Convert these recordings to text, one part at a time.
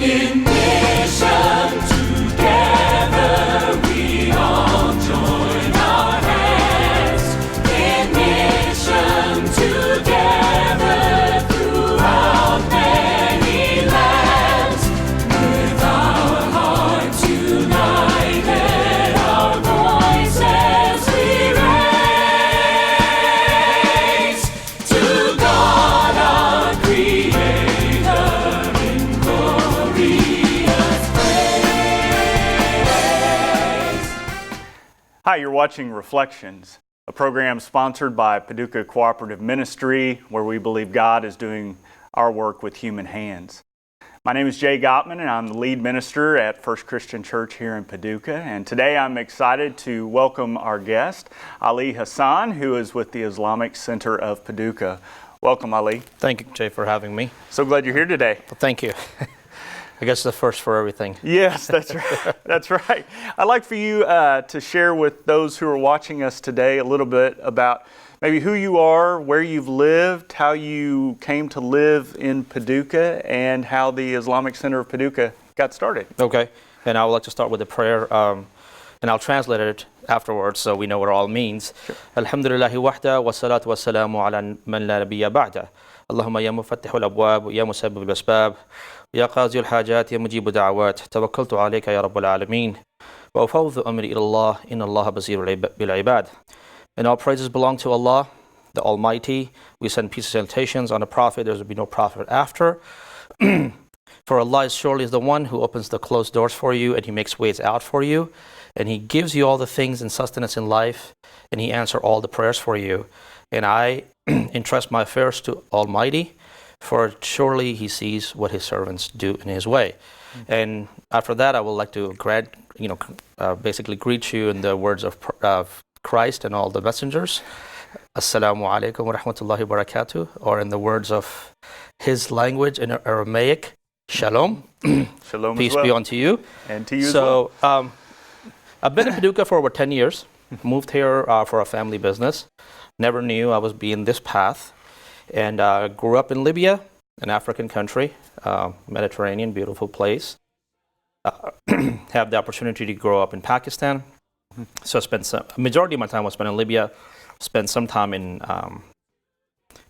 In mission together we all join our hands. In mission together throughout many lands. With our hearts united, our voices we raise to God our Creator in glorious praise. Hi, you're watching Reflections, a program sponsored by Paducah Cooperative Ministry, where we believe God is doing our work with human hands. My name is Jay Gottman, and I'm the lead minister at First Christian Church here in Paducah. And today I'm excited to welcome our guest, Ali Hassan, who is with the Islamic Center of Paducah. Welcome, Ali. Thank you, Jay, for having me. So glad you're here today. Well, thank you. I guess the first for everything. Yes, that's right. That's right. I'd like for you to share with those who are watching us today a little bit about maybe who you are, where you've lived, how you came to live in Paducah, and how the Islamic Center of Paducah got started. Okay, and I would like to start with a prayer, and I'll translate it afterwards so we know what it all means. Alhamdulillahi wahda wa salatu wa salamu ala man la nabiyya ba'da. Allahumma ya mufattih al-abwab, ya musabbib al-asbab, ya qazi al-hajat, ya mujib al-da'awat. Tawakkaltu alayka ya rabbal alameen. Wa ufawdhu amri ila Allah, inna Allah basir bil-ibad. And all praises belong to Allah, the Almighty. We send peace and salutations on the Prophet. There will be no Prophet after. For Allah surely is the one who opens the closed doors for you, and He makes ways out for you. And He gives you all the things and sustenance in life, and He answers all the prayers for you. And I entrust my affairs to Almighty, for surely He sees what His servants do in His way. And after that, I would like to basically greet you in the words of Christ and all the messengers. Assalamu alaikum wa rahmatullahi wa barakatuh, or in the words of His language in Aramaic, Shalom. Shalom. Peace as well. be unto you. And to you as well. So, I've been in Paducah for over 10 years. Moved here for a family business. Never knew I was being this path. And grew up in Libya, an African country, Mediterranean, beautiful place. Have the opportunity to grow up in Pakistan. So I spent a majority of my time was spent in Libya. Spent some time in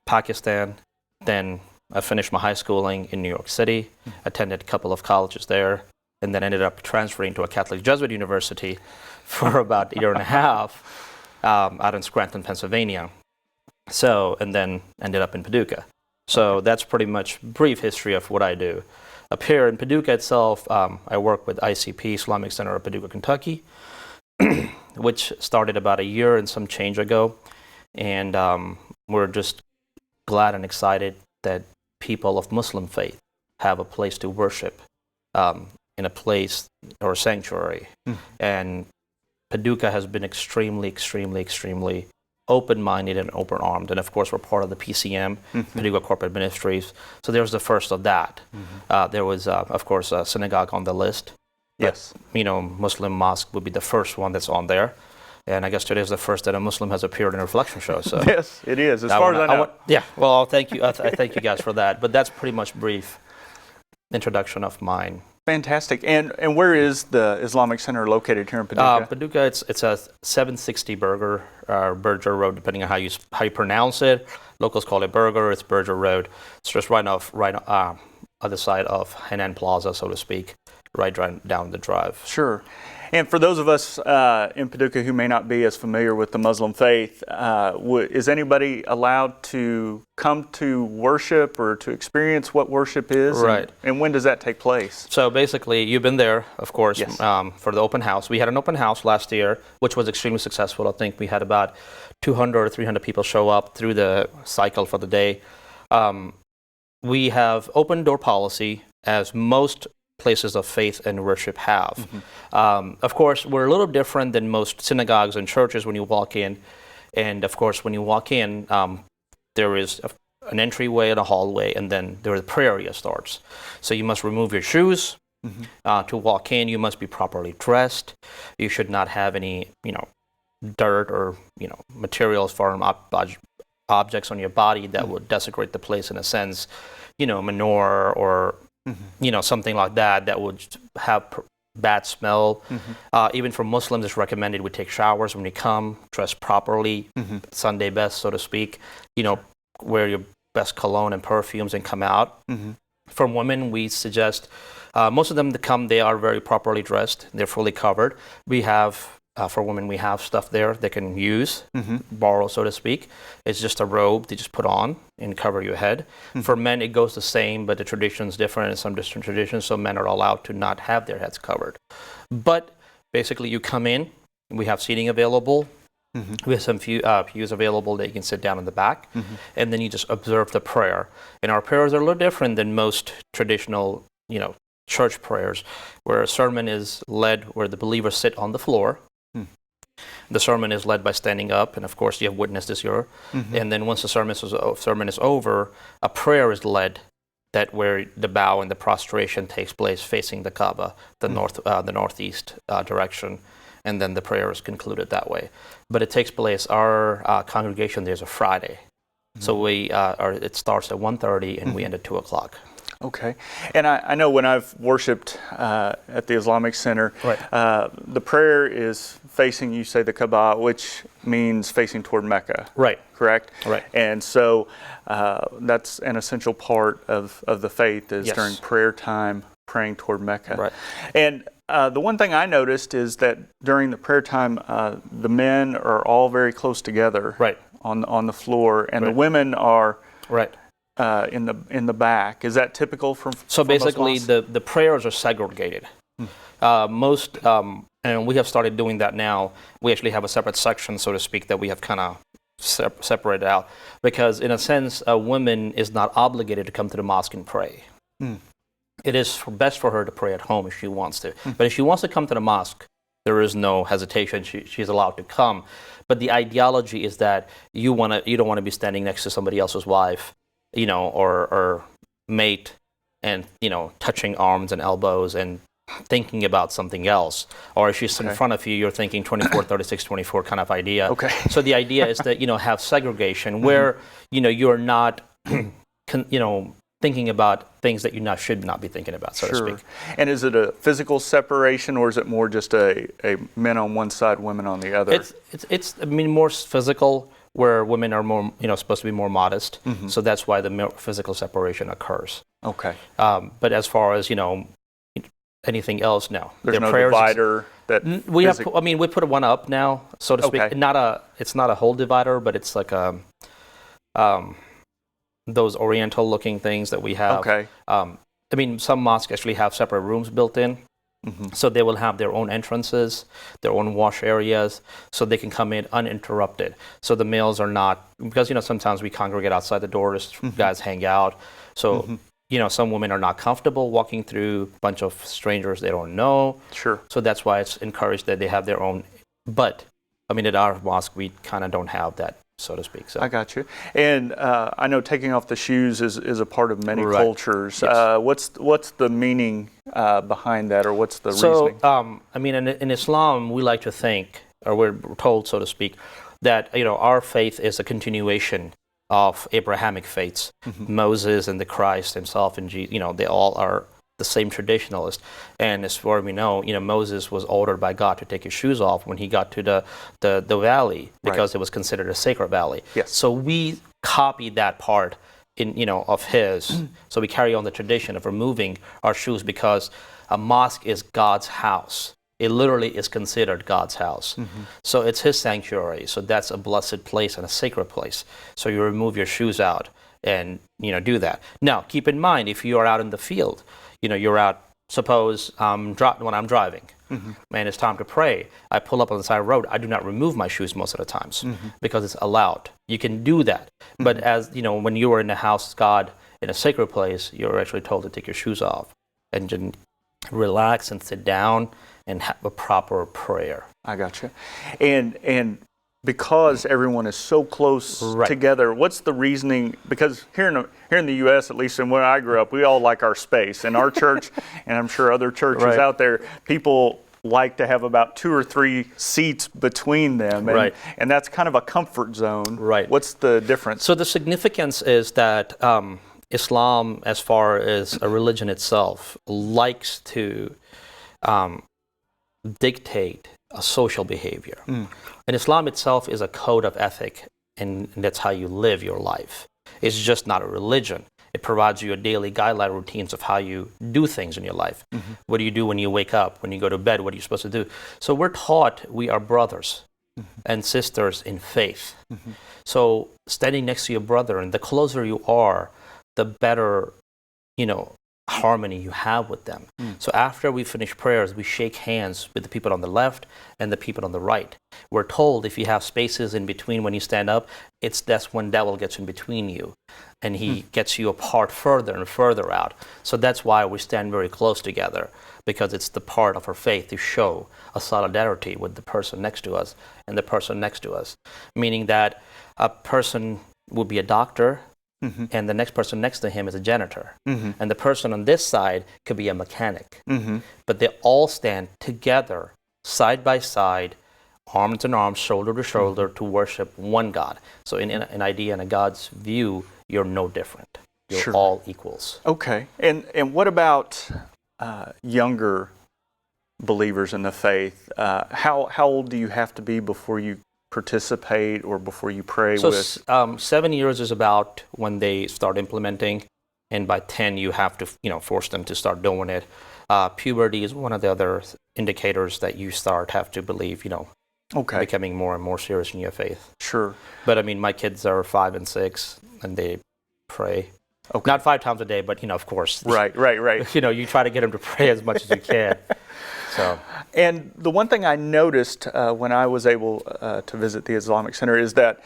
Pakistan. Then I finished my high schooling in New York City. Attended a couple of colleges there. And then ended up transferring to a Catholic Jesuit university for about a year and a half out in Scranton, Pennsylvania. So, and then ended up in Paducah. So that's pretty much brief history of what I do. Up here in Paducah itself, I work with ICP, Islamic Center of Paducah, Kentucky, which started about a year and some change ago. And we're just glad and excited that people of Muslim faith have a place to worship in a place or a sanctuary. And Paducah has been extremely open-minded and open-armed. And of course, we're part of the PCM, Paducah Corporate Ministries. So there's the first of that. There was, of course, a synagogue on the list. Yes. But, Muslim mosque would be the first one that's on there. And I guess today is the first that a Muslim has appeared in a reflection show. So Yes, it is, as far as I know. Well, thank you. I thank you guys for that. But that's pretty much brief introduction of mine. Fantastic. And where is the Islamic Center located here in Paducah? Paducah, it's a 760 Berger Road, depending on how you pronounce it. Locals call it Berger. It's Berger Road. It's just right other side of Hanan Plaza, so to speak, right down the drive. Sure. And for those of us in Paducah who may not be as familiar with the Muslim faith, is anybody allowed to come to worship or to experience what worship is? Right. And when does that take place? So basically, you've been there, of course, Yes. For the open house. We had an open house last year, which was extremely successful. I think we had about 200 or 300 people show up through the cycle for the day. We have open door policy, as most places of faith and worship have. Of course, we're a little different than most synagogues and churches when you walk in. And of course, when you walk in, there is an entryway and a hallway, and then the prayer area starts. So you must remove your shoes. To walk in, you must be properly dressed. You should not have any, dirt or, materials, foreign objects on your body that would desecrate the place in a sense, manure or something like that would have bad smell. Even for Muslims, it's recommended we take showers when we come, dress properly, Sunday best, so to speak. Wear your best cologne and perfumes and come out. For women, we suggest most of them that come, they are very properly dressed. They're fully covered. We have, for women, we have stuff there they can use, borrow, so to speak. It's just a robe they just put on and cover your head. For men, it goes the same, but the tradition is different in some different traditions, so men are allowed to not have their heads covered. But basically, you come in, we have seating available. We have some pews available that you can sit down in the back, and then you just observe the prayer. And our prayers are a little different than most traditional, church prayers, where a sermon is led where the believers sit on the floor. The sermon is led by standing up, and of course you have witnessed this year. And then once the sermon is over, a prayer is led, that where the bow and the prostration takes place facing the Kaaba, the northeast direction, and then the prayer is concluded that way. But it takes place. Our congregation there's a Friday, so it starts at 1:30 and we end at 2:00. Okay. And I know when I've worshipped at the Islamic Center, the prayer is facing, you say, the Kaaba, which means facing toward Mecca. Right. Correct? Right. And so that's an essential part of the faith is during prayer time, praying toward Mecca. Right. And the one thing I noticed is that during the prayer time, the men are all very close together on the floor, and the women are in the back. Is that typical from basically most the prayers are segregated. And we have started doing that now. We actually have a separate section, so to speak, that we have kind of separated out, because in a sense a woman is not obligated to come to the mosque and pray. It is best for her to pray at home if she wants to. But if she wants to come to the mosque, there is no hesitation. She's allowed to come. But the ideology is that you don't want to be standing next to somebody else's wife, or mate, and touching arms and elbows and thinking about something else. Or if she's in front of you, you're thinking 24, 36, 24 kind of idea. Okay. So the idea is that have segregation where you're not thinking about things that you should not be thinking about, so to speak. And is it a physical separation, or is it more just a men on one side, women on the other? It's more physical, where women are more supposed to be more modest. So that's why the physical separation occurs. Okay. But as far as anything else, no. There's no divider that we have. We put one up now, so to speak. It's not a whole divider, but it's like those Oriental-looking things that we have. Okay. Some mosques actually have separate rooms built in, so they will have their own entrances, their own wash areas, so they can come in uninterrupted. So the males are not, because sometimes we congregate outside the doors, guys hang out, so some women are not comfortable walking through a bunch of strangers they don't know. Sure. So that's why it's encouraged that they have their own. But at our mosque, we kind of don't have that, so to speak. So I got you. And I know taking off the shoes is a part of many cultures. Yes. What's the meaning behind that, or what's the reasoning? So, in Islam, we like to think, or we're told, so to speak, that our faith is a continuation of Abrahamic faiths. Moses and the Christ himself and Jesus, they all are the same traditionalist. And as far as we know, Moses was ordered by God to take his shoes off when he got to the valley, because it was considered a sacred valley. Yes. So we copied that part of his. So we carry on the tradition of removing our shoes, because a mosque is God's house. It literally is considered God's house. So it's his sanctuary. So that's a blessed place and a sacred place. So you remove your shoes out and do that. Now, keep in mind, if you are out in the field, you're out, suppose when I'm driving, and it's time to pray, I pull up on the side of the road. I do not remove my shoes most of the times, because it's allowed. You can do that. But as when you are in the house of God, in a sacred place, you're actually told to take your shoes off and just relax and sit down and have a proper prayer. I got you. And because everyone is so close together, what's the reasoning? Because here in the U.S., at least in where I grew up, we all like our space. In our church, and I'm sure other churches out there, people like to have about 2 or 3 seats between them, and that's kind of a comfort zone. Right. What's the difference? So the significance is that Islam, as far as a religion itself, likes to dictate a social behavior. And Islam itself is a code of ethic, and that's how you live your life. It's just not a religion. It provides you a daily guideline routines of how you do things in your life. What do you do when you wake up? When you go to bed, what are you supposed to do? So we're taught we are brothers and sisters in faith. So standing next to your brother, and the closer you are, the better, harmony you have with them. So after we finish prayers, we shake hands with the people on the left and the people on the right. We're told if you have spaces in between when you stand up, that's when devil gets in between you, and he gets you apart further and further out. So that's why we stand very close together, because it's the part of our faith to show a solidarity with the person next to us and the person next to us. Meaning that a person would be a doctor, and the next person next to him is a janitor. And the person on this side could be a mechanic. But they all stand together, side by side, arms in arms, shoulder to shoulder, to worship one God. So in an idea, in a God's view, you're no different. You're all equals. Okay. And what about younger believers in the faith? How old do you have to be before you participate or before you pray with? 7 years is about when they start implementing, and by 10 you have to force them to start doing it. Puberty is one of the other indicators that you have to believe, becoming more and more serious in your faith. Sure. But I mean, my kids are 5 and 6, and they pray. Okay. Not 5 times a day, but of course. Right. You try to get them to pray as much as you can. So. And the one thing I noticed when I was able to visit the Islamic Center is that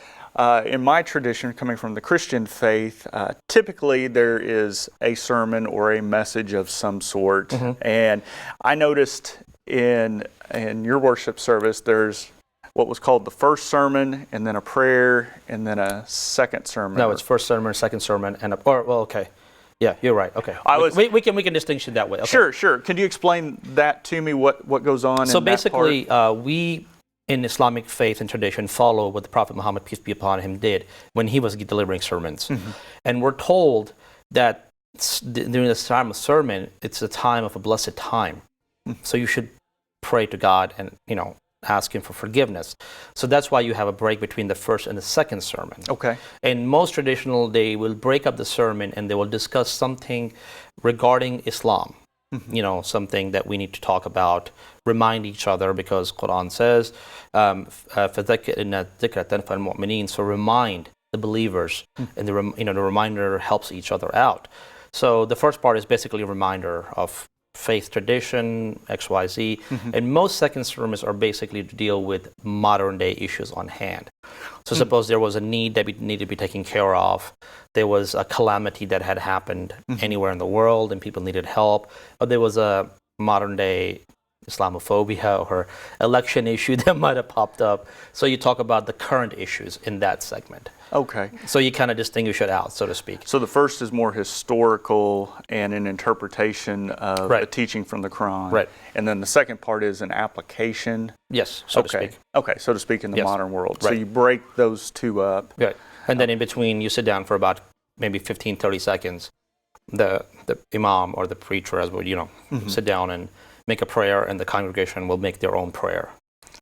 in my tradition, coming from the Christian faith, typically there is a sermon or a message of some sort. And I noticed in your worship service, there's what was called the first sermon, and then a prayer, and then a second sermon. No, it's first sermon, second sermon, and okay. Yeah, you're right. Okay, we can distinguish it that way. Okay. Sure. Can you explain that to me? What goes on? So in basically, that part? We in Islamic faith and tradition follow what the Prophet Muhammad, peace be upon him, did when he was delivering sermons, and we're told that during this time of sermon, it's a time of a blessed time. So you should pray to God and ask him for forgiveness. So that's why you have a break between the first and the second sermon. Okay. And most traditional, they will break up the sermon and they will discuss something regarding Islam. Something that we need to talk about, remind each other, because Quran says, فَذَكِّرْ إِنَّ الذِّكْرَ تَنْفَعُ الْمُؤْمِنِينَ. So remind the believers, and the reminder helps each other out. So the first part is basically a reminder of faith tradition, XYZ, and most second sermons are basically to deal with modern day issues on hand. So suppose there was a need that needed to be taken care of, there was a calamity that had happened anywhere in the world and people needed help, or there was a modern day Islamophobia or election issue that might have popped up. So you talk about the current issues in that segment. Okay. So you kind of distinguish it out, so to speak. So the first is more historical and an interpretation of a teaching from the Quran. Right. And then the second part is an application. Yes, so to speak. Okay, so to speak in the modern world. Right. So you break those two up. Right. And then in between, you sit down for about maybe 15, 30 seconds. The imam or the preacher, as well, sit down and make a prayer, and the congregation will make their own prayer.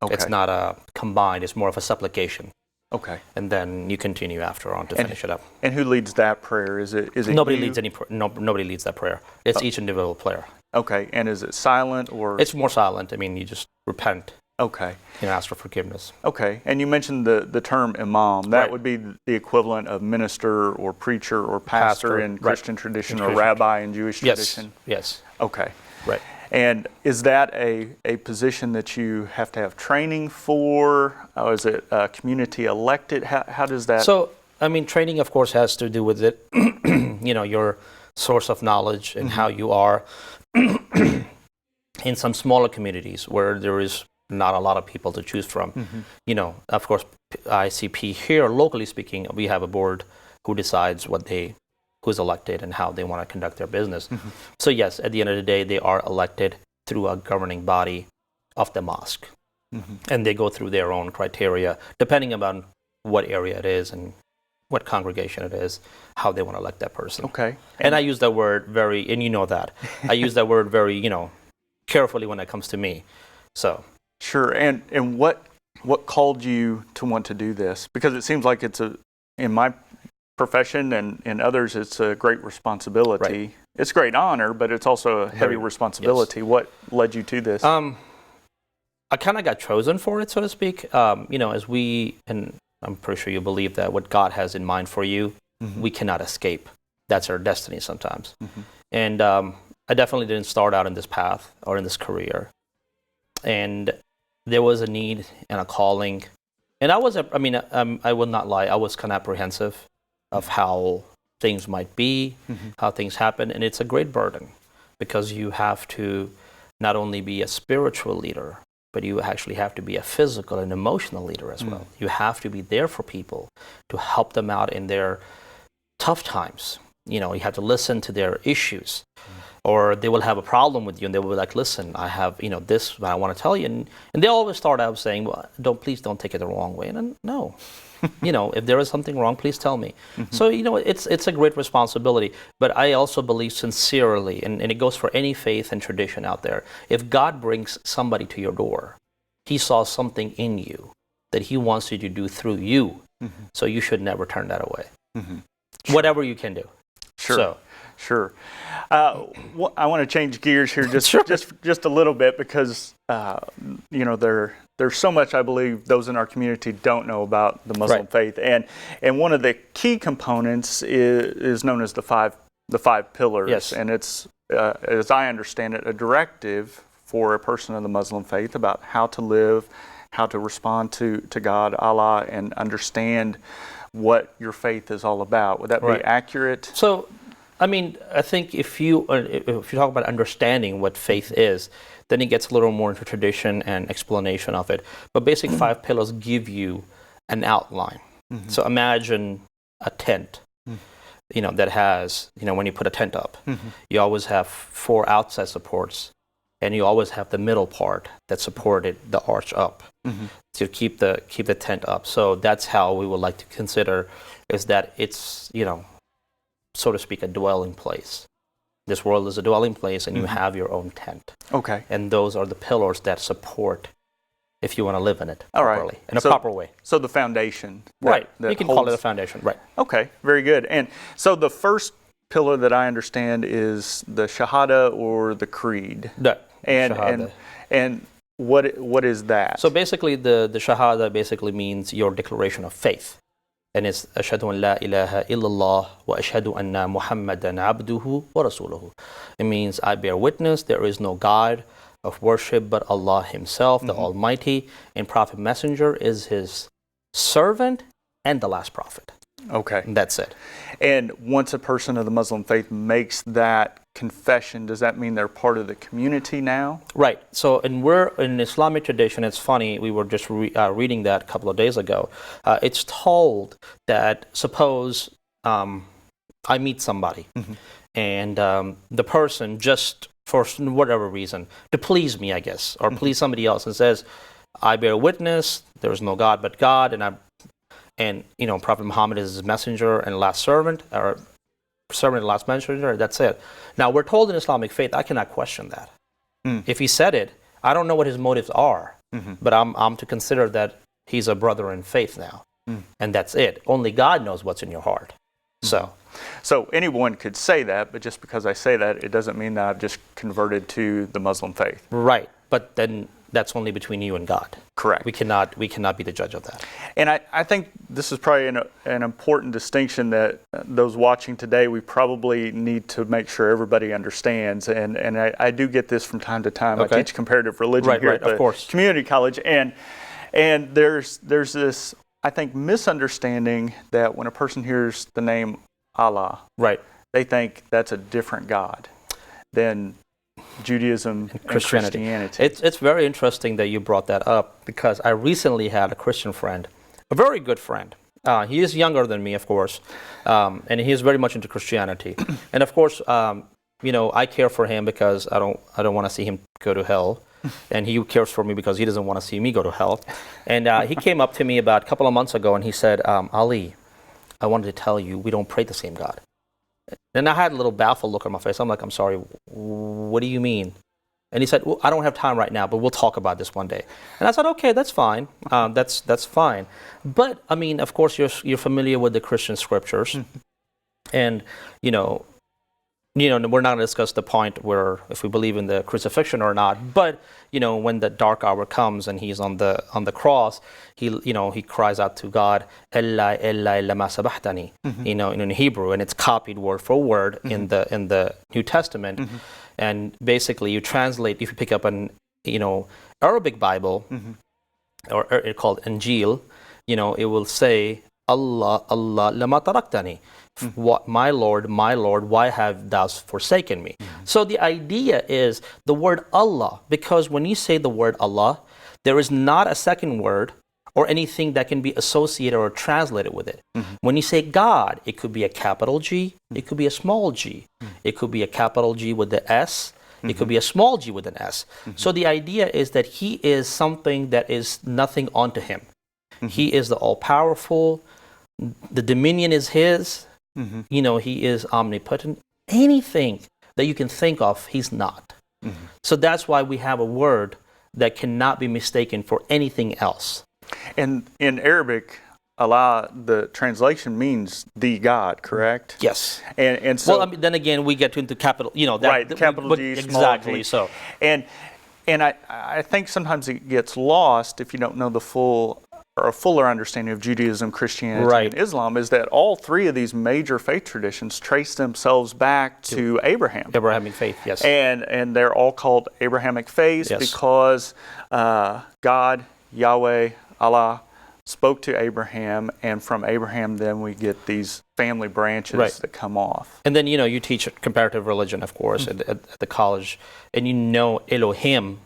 Okay. It's not a combined, it's more of a supplication. Okay. And then you continue after on to finish it up. And who leads that prayer? Is it nobody you? leads nobody leads that prayer. It's each individual prayer. Okay. And is it silent or? It's more silent. I mean, you just repent. Okay. Ask for forgiveness. Okay. And you mentioned the term imam. That would be the equivalent of minister or preacher or pastor in Christian tradition, or rabbi in Jewish tradition? Yes. Okay. Right. And is that a position that you have to have training for? Or is it community elected? How does that? So, I mean, training, of course, has to do with it, your source of knowledge and how you are in some smaller communities where there is not a lot of people to choose from. Of course, ICP here, locally speaking, we have a board who decides who's elected and how they want to conduct their business. So yes, at the end of the day, they are elected through a governing body of the mosque. And they go through their own criteria, depending on what area it is and what congregation it is, how they want to elect that person. Okay. And I use that word very, and you know that. I use that word very, carefully when it comes to me. So. Sure. And what called you to want to do this? Because it seems like in my profession and in others, it's a great responsibility. Right. It's a great honor, but it's also a heavy responsibility. Yes. What led you to this? I kind of got chosen for it, so to speak. As we, and I'm pretty sure you believe that what God has in mind for you, we cannot escape. That's our destiny sometimes. And I definitely didn't start out in this path or in this career. And there was a need and a calling. And I will not lie, I was kind of apprehensive of how things might be, how things happen. And it's a great burden because you have to not only be a spiritual leader, but you actually have to be a physical and emotional leader as well. You have to be there for people to help them out in their tough times. You have to listen to their issues. Or they will have a problem with you and they will be like, listen, I have, this I want to tell you. And they always start out saying, well, please don't take it the wrong way. And then, no, if there is something wrong, please tell me. So, it's a great responsibility. But I also believe sincerely, and it goes for any faith and tradition out there, if God brings somebody to your door, he saw something in you that he wants you to do through you. So you should never turn that away. Sure. Whatever you can do. Sure. So. Sure. I want to change gears here just a little bit because there's so much I believe those in our community don't know about the Muslim faith, and one of the key components is known as the five pillars, yes. And it's as I understand it, a directive for a person of the Muslim faith about how to live, how to respond to God, Allah, and understand what your faith is all about. Would that be accurate? So. I think if you talk about understanding what faith is, then it gets a little more into tradition and explanation of it. But basic 5 pillars give you an outline. So imagine a tent, that has, when you put a tent up, you always have 4 outside supports, and you always have the middle part that supported the arch up to keep the tent up. So that's how we would like to consider is that it's, so to speak, a dwelling place. This world is a dwelling place, and you have your own tent. Okay. And those are the pillars that support, if you want to live in it properly, in a proper way. So the foundation. That you can call it a foundation. Right. Okay, very good. And so the first pillar that I understand is the Shahada or the creed. Shahada. And what is that? So basically, the Shahada basically means your declaration of faith. And it's ashhadu an la ilaha illallah wa ashhadu anna Muhammadan abduhu wa rasuluhu. It means I bear witness there is no God of worship but Allah himself, the Almighty, and Prophet Messenger is his servant and the last prophet. Okay. And that's it. And once a person of the Muslim faith makes that confession, does that mean they're part of the community now? Right. So, we're in Islamic tradition. It's funny. We were just reading that a couple of days ago. It's told that suppose I meet somebody, and the person just for whatever reason to please me, I guess, or please somebody else, and says, "I bear witness there is no God but God, and Prophet Muhammad is his messenger and last servant, or servant and last messenger." That's it. Now we're told in Islamic faith, I cannot question that. If he said it, I don't know what his motives are, but I'm to consider that he's a brother in faith now, and that's it. Only God knows what's in your heart. So anyone could say that, but just because I say that, it doesn't mean that I've just converted to the Muslim faith. Right, but then that's only between you and God. Correct. We cannot be the judge of that. And I think this is probably an important distinction that those watching today, we probably need to make sure everybody understands. And I do get this from time to time. Okay. I teach comparative religion here at the community college. And there's this, I think, misunderstanding that when a person hears the name Allah, they think that's a different God than Judaism and Christianity. It's very interesting that you brought that up, because I recently had a Christian friend, a very good friend. He is younger than me, of course, and he is very much into Christianity. And of course, I care for him because I don't want to see him go to hell, and he cares for me because he doesn't want to see me go to hell. And he came up to me about a couple of months ago, and he said, "Ali, I wanted to tell you we don't pray the same God. And I had a little baffled look on my face. I'm like, I'm sorry, what do you mean? And he said, well, I don't have time right now, but we'll talk about this one day. And I said, okay, that's fine. That's fine. But, I mean, of course, you're familiar with the Christian scriptures. And, we're not going to discuss the point where if we believe in the crucifixion or not. But, when the dark hour comes and he's on the cross, he cries out to God, Ella, Ella, lama sabahtani, in Hebrew, and it's copied word for word in the New Testament. And basically, you translate, if you pick up an, Arabic Bible, or it's called Injil, it will say, Allah, Allah, lama taraktani. What, my Lord, why have thou forsaken me? So the idea is the word Allah, because when you say the word Allah, there is not a second word or anything that can be associated or translated with it. When you say God, it could be a capital G, it could be a small g, it could be a capital G with the S, it could be a small g with an S. So the idea is that he is something that is nothing unto him. He is the all-powerful, the dominion is his, he is omnipotent. Anything that you can think of, he's not. So that's why we have a word that cannot be mistaken for anything else. And in Arabic, Allah, the translation means the God, correct? Yes. And so, well, I mean, then again, we get into capital, right, capital G, small exactly. G. So, and I think sometimes it gets lost if you don't know the full or a fuller understanding of Judaism, Christianity, and Islam, is that all three of these major faith traditions trace themselves back to Abraham. Abrahamic faith, yes. And they're all called Abrahamic faiths because God, Yahweh, Allah, spoke to Abraham, and from Abraham then we get these family branches that come off. And then, you teach comparative religion, of course, at the college, and Elohim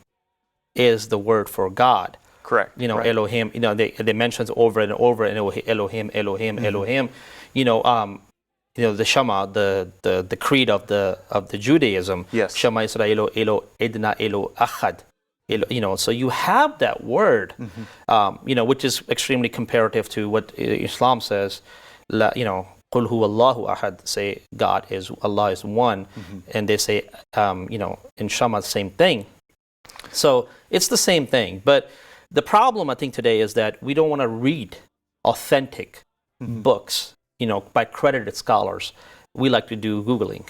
is the word for God. Correct. Elohim, they mentions over and over, and Elohim, Elohim. The Shema, the creed of the Judaism. Yes. Shema Israel, Elo Edna, Elo Achad. So you have that word, which is extremely comparative to what Islam says. Qul huwa Allahu ahad, say Allah is one, and they say, in Shema, the same thing. So it's the same thing, but the problem I think today is that we don't want to read authentic books, by credited scholars. We like to do Googling.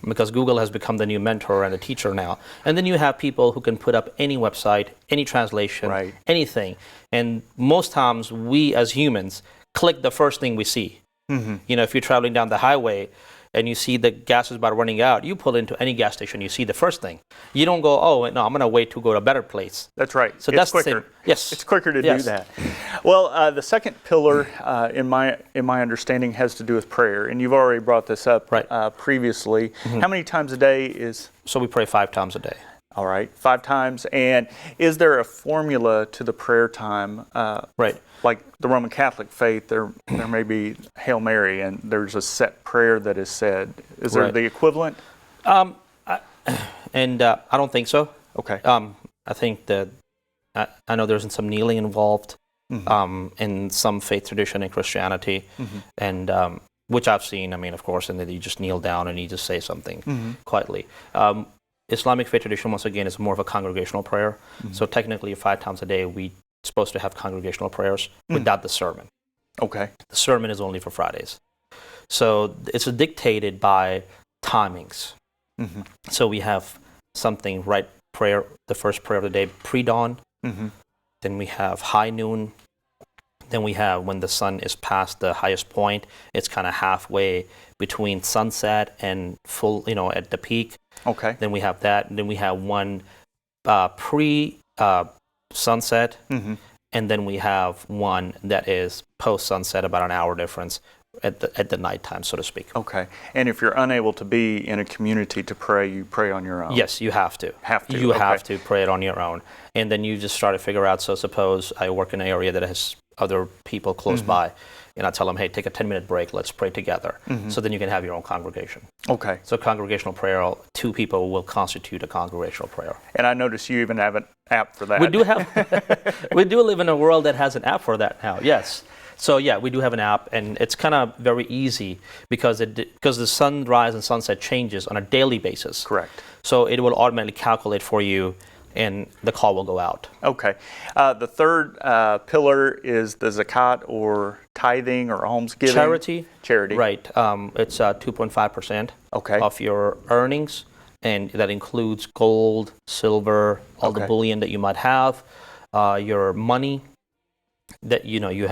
Because Google has become the new mentor and a teacher now. And then you have people who can put up any website, any translation, anything. And most times we as humans click the first thing we see. If you're traveling down the highway and you see the gas is about running out, you pull into any gas station, you see the first thing. You don't go, oh, no, I'm going to wait to go to a better place. That's right. So it's that's quicker. The same. Yes. It's quicker to do that. Well, the second pillar, in my understanding, has to do with prayer. And you've already brought this up previously. How many times a day is... So we pray 5 times a day. All right, 5 times. And is there a formula to the prayer time? Like the Roman Catholic faith, there may be Hail Mary, and there's a set prayer that is said. Is there the equivalent? I don't think so. Okay. I think that I know there's some kneeling involved in some faith tradition in Christianity, and which I've seen. I mean, of course, and then you just kneel down and you just say something quietly. Islamic faith tradition, once again, is more of a congregational prayer. So technically, 5 times a day, we're supposed to have congregational prayers without the sermon. Okay. The sermon is only for Fridays. So it's dictated by timings. So we have something prayer, the first prayer of the day, pre-dawn. Then we have high noon. Then we have when the sun is past the highest point. It's kind of halfway between sunset and full, at the peak. Okay. Then we have that. And then we have one pre-sunset. And then we have one that is post-sunset, about an hour difference at the nighttime, so to speak. Okay. And if you're unable to be in a community to pray, you pray on your own? Yes, you have to. You have to pray it on your own. And then you just try to figure out, so suppose I work in an area that has other people close by, and I tell them, hey, take a 10-minute break, let's pray together. So then you can have your own congregation. Okay. So congregational prayer, 2 people will constitute a congregational prayer. And I notice you even have an app for that. We do live in a world that has an app for that now, yes. So yeah, we do have an app, and it's kind of very easy because the sunrise and sunset changes on a daily basis. Correct. So it will automatically calculate for you, and the call will go out. Okay. The third pillar is the zakat, or tithing, or almsgiving. Charity. Right. It's 2.5% Okay. of your earnings, and that includes gold, silver, all the Okay. bullion that you might have, your money that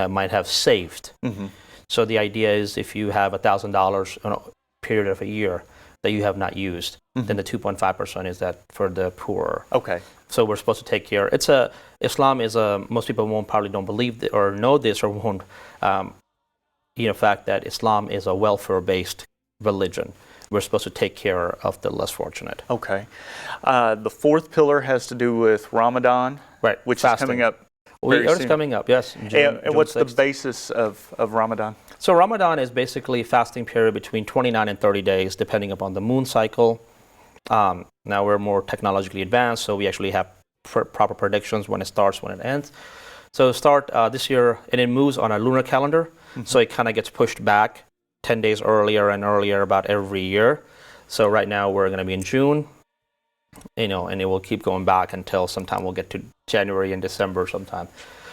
might have saved. Mm-hmm. So the idea is, if you have $1,000 in a period of a year that you have not used, then the 2.5% is that for the poor. Okay. So we're supposed to take care. Islam is most people probably don't believe or know this, or won't fact that Islam is a welfare-based religion. We're supposed to take care of the less fortunate. Okay. The fourth pillar has to do with Ramadan, Right. which Fasting. is coming up. It's coming up, yes. June And what's the 6th. basis of Ramadan? So Ramadan is basically a fasting period between 29 and 30 days, depending upon the moon cycle. Now we're more technologically advanced, so we actually have proper predictions when it starts, when it ends. So start this year, and it moves on a lunar calendar, so it kind of gets pushed back 10 days earlier and earlier about every year. So right now we're going to be in June, and it will keep going back until sometime we'll get to January and December sometime.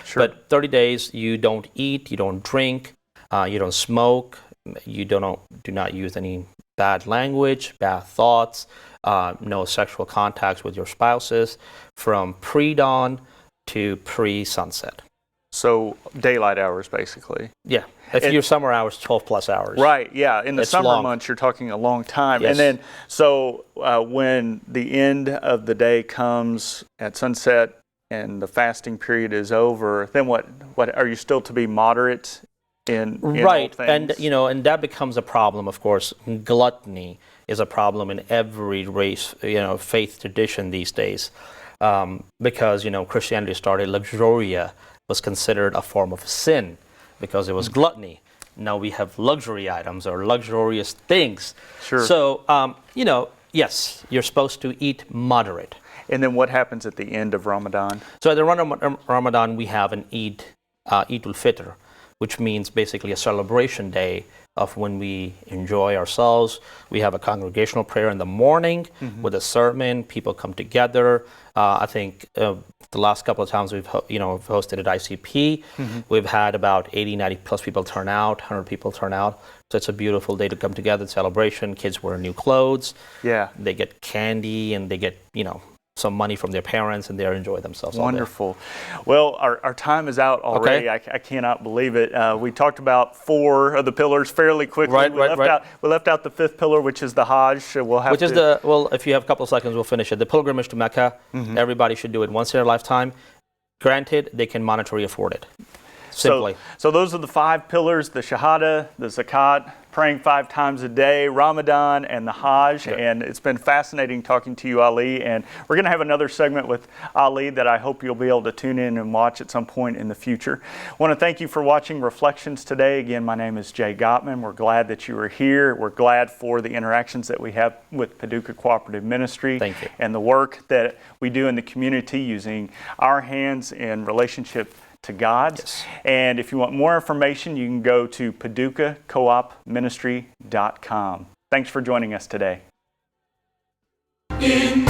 Sure. But 30 days, you don't eat, you don't drink, you don't smoke, you do not use any bad language, bad thoughts, no sexual contacts with your spouses from pre-dawn to pre-sunset. So daylight hours, basically. Yeah. If your summer hours, 12 plus hours. Right, yeah. In the It's summer long. months, you're talking a long time. Yes. And then, so when the end of the day comes at sunset and the fasting period is over, then what are you still to be moderate in Right, all and things? and that becomes a problem, of course. Gluttony is a problem in every race, faith tradition these days, because Christianity started. Luxuria was considered a form of sin because it was gluttony. Now we have luxury items or luxurious things. Sure. So yes, you're supposed to eat moderate. And then what happens at the end of Ramadan? So at the Ramadan, we have an Eid al-Fitr, which means basically a celebration day of when we enjoy ourselves. We have a congregational prayer in the morning with a sermon. People come together. I think the last couple of times we've hosted at ICP, we've had about 80, 90 plus people turn out, 100 people turn out. So it's a beautiful day to come together, celebration. Kids wear new clothes. Yeah. They get candy, and they get, some money from their parents, and they enjoy themselves. Wonderful. Well, our time is out already. Okay. I cannot believe it. We talked about 4 of the pillars fairly quickly. Right. We left out the 5th pillar, which is the Hajj. We'll have if you have a couple of seconds, we'll finish it. The pilgrimage to Mecca, everybody should do it once in their lifetime. Granted, they can monetarily afford it. Simply. So those are the 5 pillars: the Shahada, the Zakat, praying 5 times a day, Ramadan, and the Hajj. Yep. And it's been fascinating talking to you, Ali. And we're going to have another segment with Ali that I hope you'll be able to tune in and watch at some point in the future. I want to thank you for watching Reflections today. Again, my name is Jay Gottman. We're glad that you are here. We're glad for the interactions that we have with Paducah Cooperative Ministry. Thank you. And the work that we do in the community using our hands in relationship to God's. Yes. And if you want more information, you can go to paducahcoopministry.com. Thanks for joining us today. In